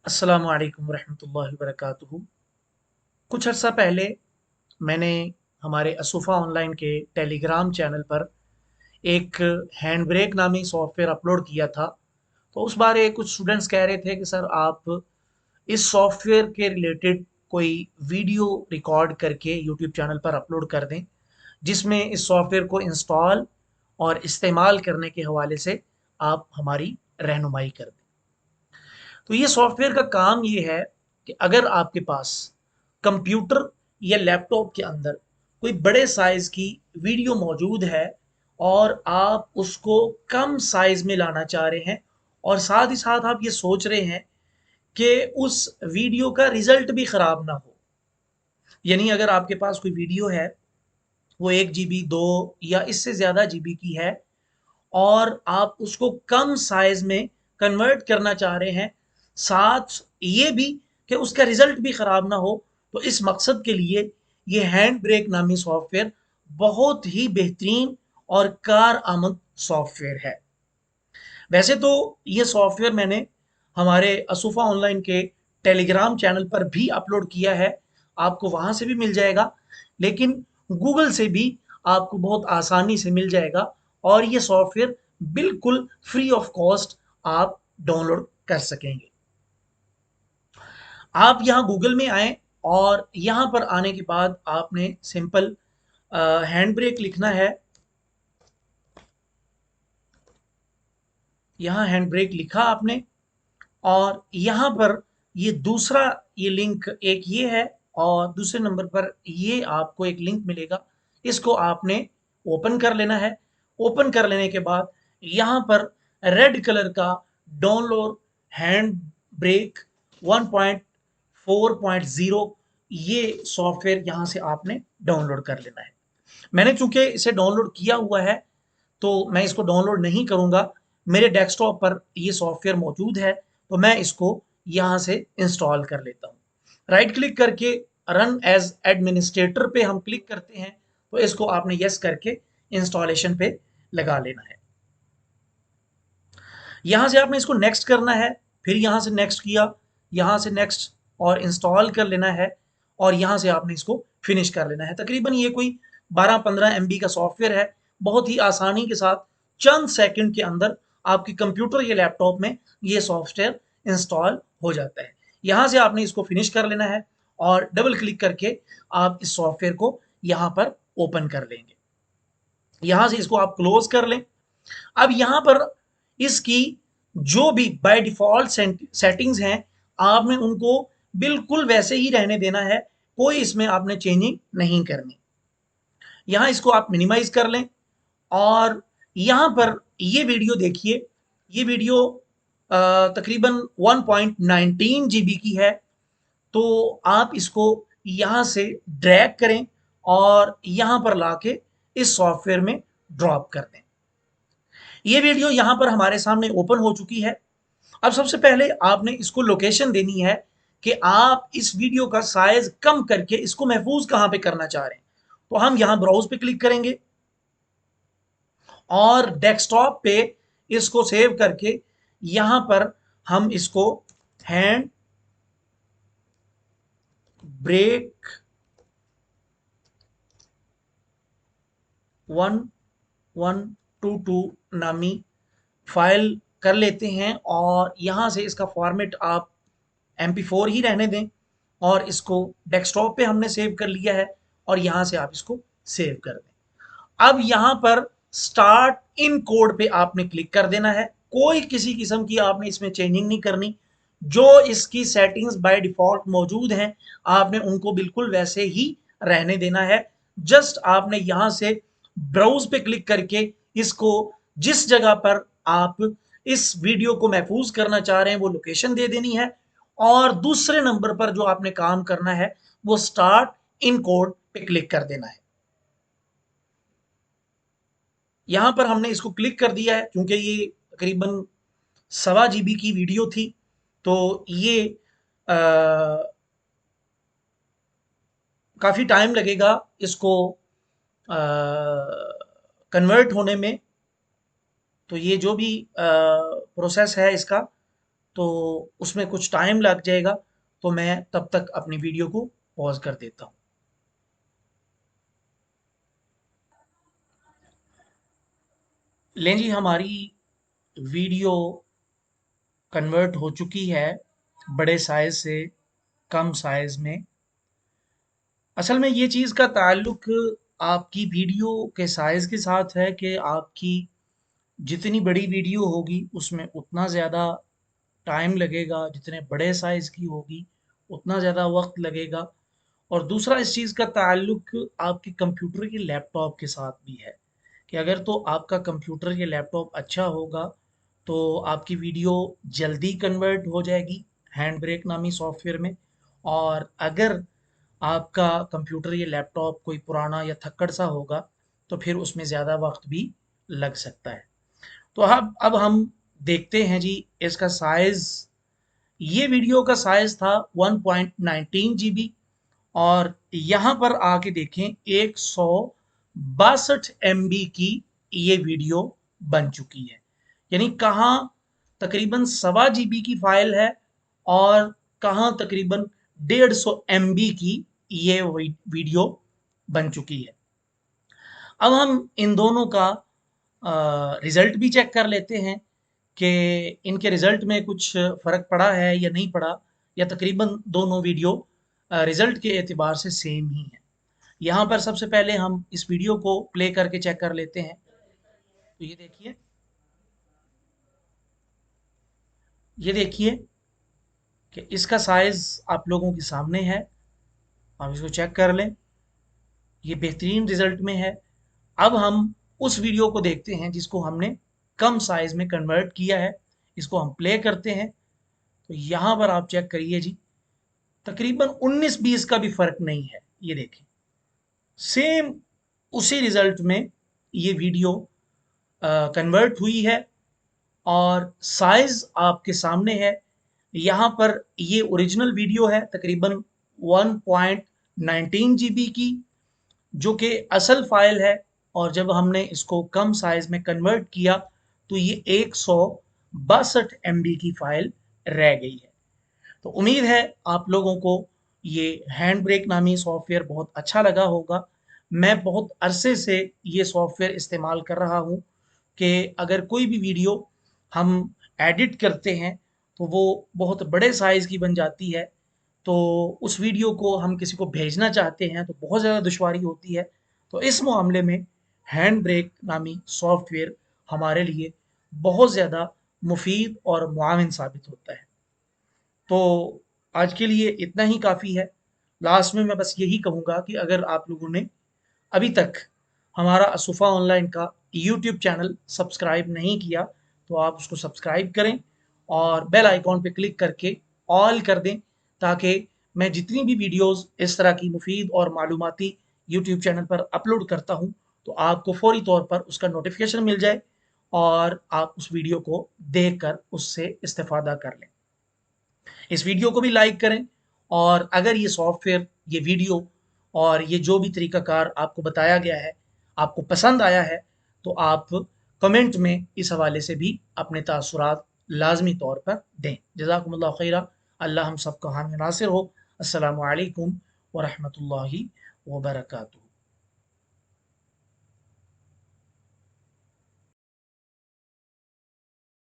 अस्सलामु अलैकुम वरहमतुल्लाहि वबरकातुहू। कुछ अर्सा पहले मैंने हमारे असुफ़ा ऑनलाइन के टेलीग्राम चैनल पर एक हैंड ब्रेक नामी सॉफ्टवेयर अपलोड किया था। तो उस बारे कुछ स्टूडेंट्स कह रहे थे कि सर आप इस सॉफ्टवेयर के रिलेटेड कोई वीडियो रिकॉर्ड करके यूट्यूब चैनल पर अपलोड कर दें, जिसमें इस सॉफ्टवेयर को इंस्टॉल और इस्तेमाल करने के हवाले से आप हमारी रहनुमाई कर दें। तो ये सॉफ्टवेयर का काम ये है कि अगर आपके पास कंप्यूटर या लैपटॉप के अंदर कोई बड़े साइज की वीडियो मौजूद है और आप उसको कम साइज में लाना चाह रहे हैं और साथ ही साथ आप ये सोच रहे हैं कि उस वीडियो का रिजल्ट भी खराब ना हो, यानी अगर आपके पास कोई वीडियो है, वो 1 GB 2 या इससे ज़्यादा जीबी की है और आप उसको कम साइज में कन्वर्ट करना चाह रहे हैं, साथ ये भी कि उसका रिजल्ट भी खराब ना हो, तो इस मकसद के लिए ये हैंड ब्रेक नामी सॉफ्टवेयर बहुत ही बेहतरीन और कारआमद सॉफ्टवेयर है। वैसे तो ये सॉफ्टवेयर मैंने हमारे असुफा ऑनलाइन के टेलीग्राम चैनल पर भी अपलोड किया है, आपको वहां से भी मिल जाएगा, लेकिन गूगल से भी आपको बहुत आसानी से मिल जाएगा और ये सॉफ्टवेयर बिल्कुल फ्री ऑफ कॉस्ट आप डाउनलोड कर सकेंगे। आप यहाँ गूगल में आए और यहाँ पर आने के बाद आपने सिंपल हैंड ब्रेक लिखना है। यहाँ हैंड ब्रेक लिखा आपने और यहाँ पर ये दूसरा ये लिंक एक ये है और दूसरे नंबर पर ये आपको एक लिंक मिलेगा, इसको आपने ओपन कर लेना है। ओपन कर लेने के बाद यहाँ पर रेड कलर का डाउनलोड हैंड ब्रेक 1.4.0 ये सॉफ्टवेयर यहाँ से आपने डाउनलोड कर लेना है। मैंने चूंकि इसे डाउनलोड किया हुआ है तो मैं इसको डाउनलोड नहीं करूंगा, मेरे डेस्कटॉप पर ये सॉफ्टवेयर मौजूद है, तो मैं इसको यहाँ से इंस्टॉल कर लेता हूँ। राइट क्लिक करके रन एज एडमिनिस्ट्रेटर पे हम क्लिक करते हैं, तो इसको आपने यस करके इंस्टॉलेशन पे लगा लेना है। यहाँ से आपने इसको नेक्स्ट करना है, फिर यहाँ से नेक्स्ट किया, यहाँ से नेक्स्ट और इंस्टॉल कर लेना है और यहाँ से आपने इसको फिनिश कर लेना है। तकरीबन ये कोई 12-15 MB का सॉफ्टवेयर है, बहुत ही आसानी के साथ चंद सेकंड के अंदर आपके कंप्यूटर या लैपटॉप में ये सॉफ्टवेयर इंस्टॉल हो जाता है। यहाँ से आपने इसको फिनिश कर लेना है और डबल क्लिक करके आप इस सॉफ्टवेयर को यहाँ पर ओपन कर लेंगे। यहाँ से इसको आप क्लोज कर लें। अब यहाँ पर इसकी जो भी बाय डिफॉल्ट सेटिंग्स हैं, आपने उनको बिल्कुल वैसे ही रहने देना है, कोई इसमें आपने चेंजिंग नहीं करनी। यहाँ इसको आप मिनिमाइज कर लें और यहाँ पर ये वीडियो देखिए, ये वीडियो तकरीबन 1.19 GB की है, तो आप इसको यहाँ से ड्रैग करें और यहाँ पर लाके इस सॉफ्टवेयर में ड्रॉप कर दें। ये वीडियो यहाँ पर हमारे सामने ओपन हो चुकी है। अब सबसे पहले आपने इसको लोकेशन देनी है कि आप इस वीडियो का साइज कम करके इसको महफूज कहाँ पे करना चाह रहे हैं। तो हम यहाँ ब्राउज पे क्लिक करेंगे और डेस्कटॉप पे इसको सेव करके यहाँ पर हम इसको हैंड ब्रेक 1122 नामी फाइल कर लेते हैं और यहाँ से इसका फॉर्मेट आप MP4 ही रहने दें और इसको डेस्कटॉप पे हमने सेव कर लिया है और यहाँ से आप इसको सेव कर दें। अब यहाँ पर स्टार्ट इन कोड पे आपने क्लिक कर देना है, कोई किसी किस्म की आपने इसमें चेंजिंग नहीं करनी, जो इसकी सेटिंग्स बाय डिफॉल्ट मौजूद हैं आपने उनको बिल्कुल वैसे ही रहने देना है। जस्ट आपने यहाँ से ब्राउज पे क्लिक करके इसको जिस जगह पर आप इस वीडियो को महफूज करना चाह रहे हैं वो लोकेशन दे देनी है और दूसरे नंबर पर जो आपने काम करना है वो स्टार्ट इन कोड पे क्लिक कर देना है। यहां पर हमने इसको क्लिक कर दिया है, क्योंकि ये तकरीबन 1.25 GB की वीडियो थी, तो ये काफ़ी टाइम लगेगा इसको कन्वर्ट होने में। तो ये जो भी प्रोसेस है इसका, तो उसमें कुछ टाइम लग जाएगा, तो मैं तब तक अपनी वीडियो को पॉज कर देता हूँ। लें जी, हमारी वीडियो कन्वर्ट हो चुकी है बड़े साइज से कम साइज में। असल में ये चीज़ का ताल्लुक आपकी वीडियो के साइज़ के साथ है कि आपकी जितनी बड़ी वीडियो होगी उसमें उतना ज़्यादा टाइम लगेगा, जितने बड़े साइज़ की होगी उतना ज़्यादा वक्त लगेगा। और दूसरा इस चीज़ का ताल्लुक आपके कंप्यूटर के लैपटॉप के साथ भी है कि अगर तो आपका कंप्यूटर या लैपटॉप अच्छा होगा तो आपकी वीडियो जल्दी कन्वर्ट हो जाएगी हैंड ब्रेक नामी सॉफ्टवेयर में। और अगर आपका कंप्यूटर या लैपटॉप कोई पुराना या थक्कड़ सा होगा तो फिर उसमें ज़्यादा वक्त भी लग सकता है। तो अब हम देखते हैं जी इसका साइज़। ये वीडियो का साइज़ था 1.19 जीबी, और यहाँ पर आके देखें 162 एमबी की ये वीडियो बन चुकी है। यानी कहाँ तकरीबन 1.25 जीबी की फाइल है और कहाँ तकरीबन 150 एमबी की ये वीडियो बन चुकी है। अब हम इन दोनों का रिजल्ट भी चेक कर लेते हैं कि इनके रिजल्ट में कुछ फ़र्क पड़ा है या नहीं पड़ा, या तकरीबन दोनों वीडियो रिजल्ट के एतबार से सेम ही है। यहाँ पर सबसे पहले हम इस वीडियो को प्ले करके चेक कर लेते हैं। तो ये देखिए कि इसका साइज़ आप लोगों के सामने है। आप इसको चेक कर लें, ये बेहतरीन रिजल्ट में है। अब हम उस वीडियो को देखते हैं जिसको हमने कम साइज़ में कन्वर्ट किया है। इसको हम प्ले करते हैं। तो यहाँ पर आप चेक करिए जी, तकरीबन 19-20 का भी फ़र्क नहीं है। ये देखें, सेम उसी रिज़ल्ट में ये वीडियो कन्वर्ट हुई है और साइज़ आपके सामने है। यहाँ पर ये ओरिजिनल वीडियो है तकरीबन 1.19 जीबी की, जो कि असल फाइल है। और जब हमने इसको कम साइज में कन्वर्ट किया तो ये 162 एमबी की फाइल रह गई है। तो उम्मीद है आप लोगों को ये हैंड ब्रेक नामी सॉफ्टवेयर बहुत अच्छा लगा होगा। मैं बहुत अरसे से ये सॉफ्टवेयर इस्तेमाल कर रहा हूँ कि अगर कोई भी वीडियो हम एडिट करते हैं तो वो बहुत बड़े साइज़ की बन जाती है। तो उस वीडियो को हम किसी को भेजना चाहते हैं तो बहुत ज़्यादा दुश्वारी होती है। तो इस मामले में हैंड ब्रेक नामी सॉफ्टवेयर हमारे लिए बहुत ज़्यादा मुफीद और मुआविन साबित होता है। तो आज के लिए इतना ही काफ़ी है। लास्ट में मैं बस यही कहूँगा कि अगर आप लोगों ने अभी तक हमारा असुफ़ा ऑनलाइन का यूट्यूब चैनल सब्सक्राइब नहीं किया तो आप उसको सब्सक्राइब करें और बेल आइकॉन पे क्लिक करके ऑल कर दें, ताकि मैं जितनी भी वीडियोस इस तरह की मुफीद और मालूमाती यूट्यूब चैनल पर अपलोड करता हूं तो आपको फौरी तौर पर उसका नोटिफिकेशन मिल जाए और आप उस वीडियो को देखकर उससे इस्तेफादा कर लें। इस वीडियो को भी लाइक करें, और अगर ये सॉफ्टवेयर, ये वीडियो और ये जो भी तरीकाकार आपको बताया गया है आपको पसंद आया है तो आप कमेंट में इस हवाले से भी अपने तासुरात लाजमी तौर पर दें। जज़ाकुमुल्लाह खैरा। अल्लाह हम सबका हामी नासिर हो। अस्सलामु अलैकुम व रहमतुल्लाहि व बरकातुहू।